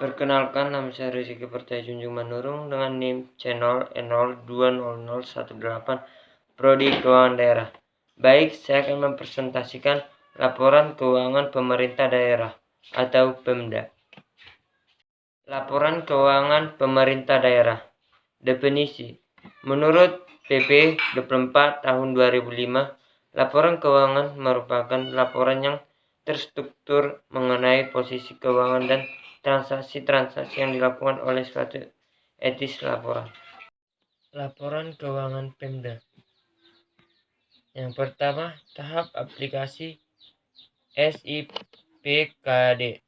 Perkenalkan, nama saya Rizky Percaya Junjung Manurung dengan NIM channel N020018 Prodi Keuangan Daerah. Baik, saya akan mempresentasikan laporan keuangan pemerintah daerah atau Pemda. Laporan keuangan pemerintah daerah. Definisi. Menurut PP 24 tahun 2005, laporan keuangan merupakan laporan yang terstruktur mengenai posisi keuangan dan transaksi-transaksi yang dilakukan oleh suatu etis laporan. Laporan keuangan Pemda. Yang pertama, tahap aplikasi SIPKD.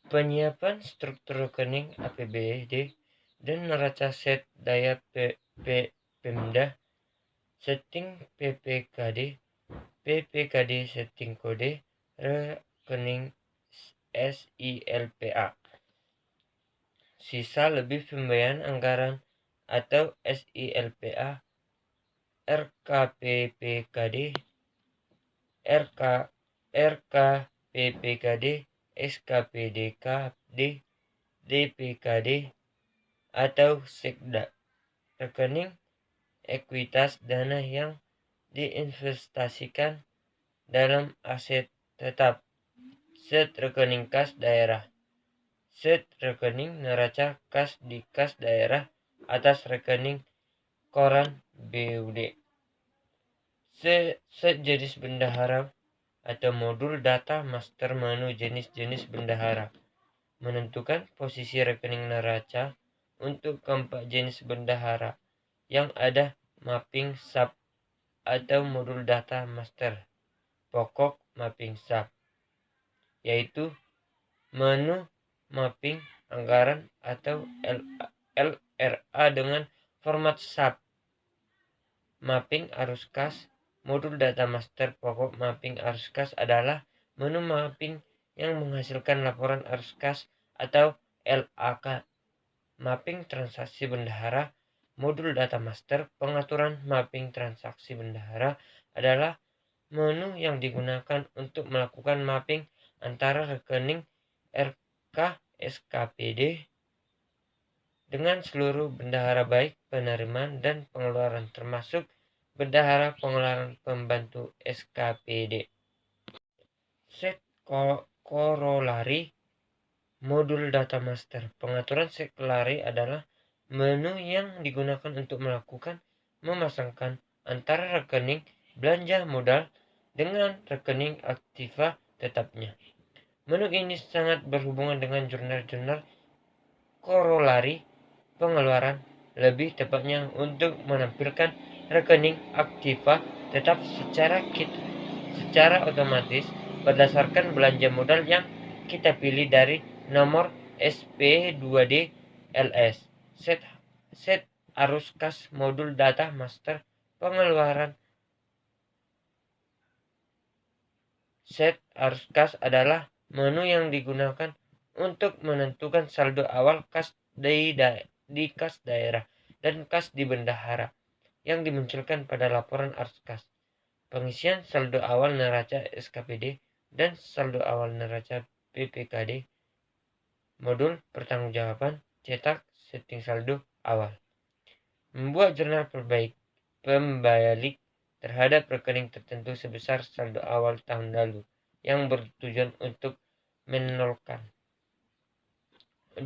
Penyiapan struktur rekening APBD dan neraca set daya Pemda. Setting PPKD setting kode rekening SILPA. Sisa lebih pembayaran anggaran atau SILPA, RKPPKD, RKPPKD, SKPDKD, DPKD, atau Sekda. Rekening ekuitas dana yang diinvestasikan dalam aset tetap. Set rekening kas daerah. Set rekening neraca kas di kas daerah atas rekening koran BUD. Set jenis bendahara atau modul data master menu jenis-jenis bendahara. Menentukan posisi rekening neraca untuk keempat jenis bendahara yang ada mapping sub atau modul data master pokok mapping sub, yaitu menu mapping anggaran atau LRA dengan format sub. Mapping arus kas. Modul data master pokok mapping arus kas adalah menu mapping yang menghasilkan laporan arus kas atau LAK. Mapping transaksi bendahara. Modul data master pengaturan mapping transaksi bendahara adalah menu yang digunakan untuk melakukan mapping antara rekening RK SKPD dengan seluruh bendahara baik penerimaan dan pengeluaran termasuk bendahara pengeluaran pembantu SKPD. Set korolari. Modul data master. Pengaturan set korolari adalah menu yang digunakan untuk melakukan memasangkan antara rekening belanja modal dengan rekening aktiva tetapnya. Menu ini sangat berhubungan dengan jurnal-jurnal korolari pengeluaran, lebih tepatnya untuk menampilkan rekening aktiva tetap secara otomatis berdasarkan belanja modal yang kita pilih dari nomor SP2D LS. Set arus kas. Modul data master pengeluaran. Set arus kas adalah menu yang digunakan untuk menentukan saldo awal kas di kas daerah dan kas di bendahara yang dimunculkan pada laporan arus kas. Pengisian saldo awal neraca SKPD dan saldo awal neraca PPKD. Modul pertanggungjawaban cetak setting saldo awal. Membuat jurnal pembalik terhadap rekening tertentu sebesar saldo awal tahun lalu yang bertujuan untuk menolkan. 2.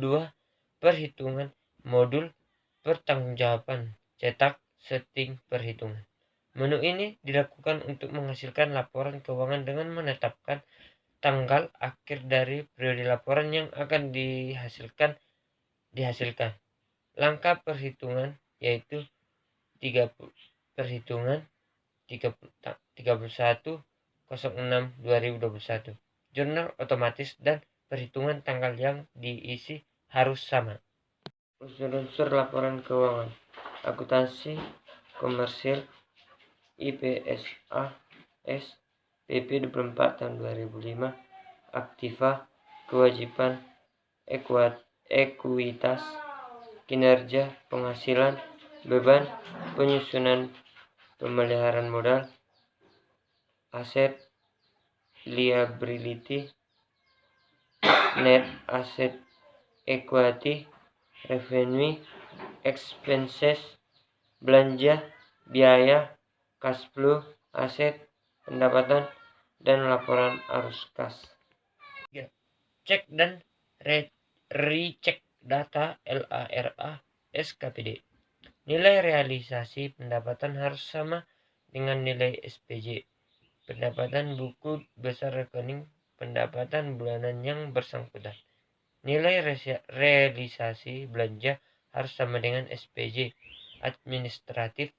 Perhitungan. Modul pertanggungjawaban cetak setting perhitungan. Menu ini dilakukan untuk menghasilkan laporan keuangan dengan menetapkan tanggal akhir dari periode laporan yang akan dihasilkan. Langkah perhitungan yaitu 30 perhitungan 31/06/2021. Jurnal otomatis dan perhitungan tanggal yang diisi harus sama. Unsur-unsur laporan keuangan. Akuntansi komersil IPSAS PP 24 tahun 2005. Aktiva, kewajiban, ekuitas, kinerja, penghasilan, beban, penyusunan pemeliharaan modal, aset, liability, net asset equity, revenue, expenses, belanja, biaya, cash flow, aset, pendapatan, dan laporan arus kas. Cek dan recheck data LARA SKPD. Nilai realisasi pendapatan harus sama dengan nilai SPJ. Pendapatan buku besar rekening pendapatan bulanan yang bersangkutan. Nilai realisasi belanja harus sama dengan SPJ administratif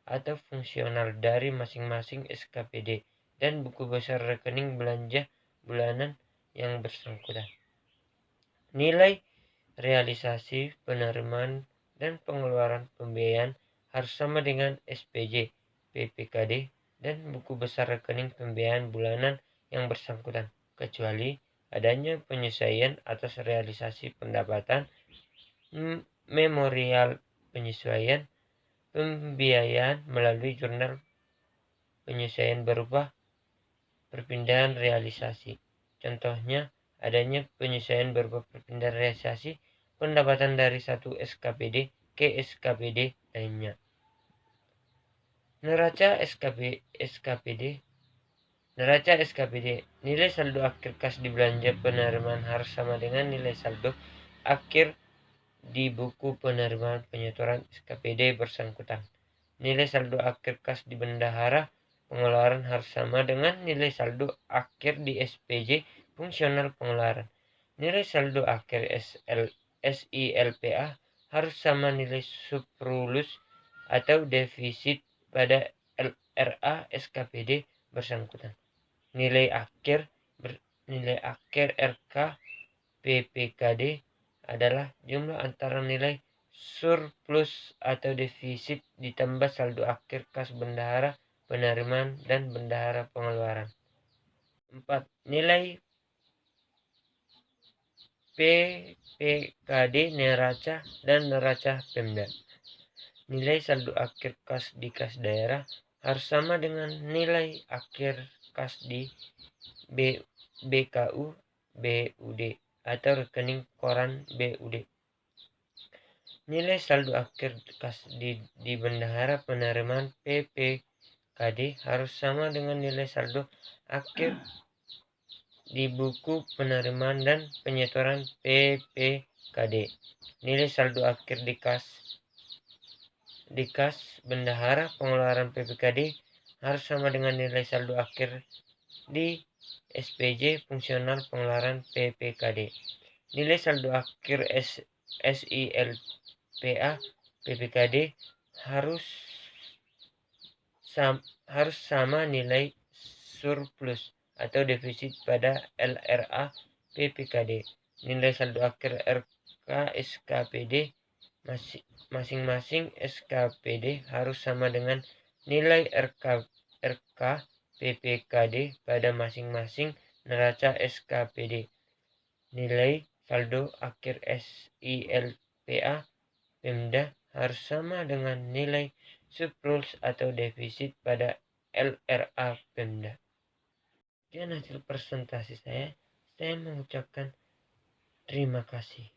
atau fungsional dari masing-masing SKPD dan buku besar rekening belanja bulanan yang bersangkutan. Nilai realisasi penerimaan dan pengeluaran pembiayaan harus sama dengan SPJ, PPKD, dan buku besar rekening pembiayaan bulanan yang bersangkutan, kecuali adanya penyesuaian atas realisasi pendapatan, memorial penyesuaian pembiayaan melalui jurnal penyesuaian berupa perpindahan realisasi. Contohnya, adanya penyesuaian berupa perpindahan realisasi pendapatan dari satu SKPD ke SKPD lainnya. Neraca SKPD. Nilai saldo akhir kas di belanja penerimaan harus sama dengan nilai saldo akhir di buku penerimaan penyetoran SKPD bersangkutan. Nilai saldo akhir kas di bendahara pengeluaran harus sama dengan nilai saldo akhir di SPJ fungsional pengeluaran. Nilai saldo akhir SILPA harus sama nilai surplus atau defisit pada LRA SKPD bersangkutan. Nilai akhir RK PPKD adalah jumlah antara nilai surplus atau defisit ditambah saldo akhir kas bendahara penerimaan dan bendahara pengeluaran. 4. Nilai PPKD neraca dan neraca Pemda. Nilai saldo akhir kas di kas daerah harus sama dengan nilai akhir kas di BKU BUD atau rekening koran BUD. Nilai saldo akhir kas di bendahara penerimaan PPKD harus sama dengan nilai saldo akhir di buku penerimaan dan penyetoran PPKD. Nilai saldo akhir di kas bendahara pengeluaran PPKD harus sama dengan nilai saldo akhir di SPJ fungsional pengeluaran PPKD. Nilai saldo akhir SILPA PPKD harus sama nilai surplus atau defisit pada LRA PPKD. Nilai saldo akhir RK SKPD masing-masing SKPD harus sama dengan nilai RK PPKD pada masing-masing neraca SKPD. Nilai saldo akhir SILPA Pemda harus sama dengan nilai surplus atau defisit pada LRA Pemda. Sekian hasil presentasi saya. Saya mengucapkan terima kasih.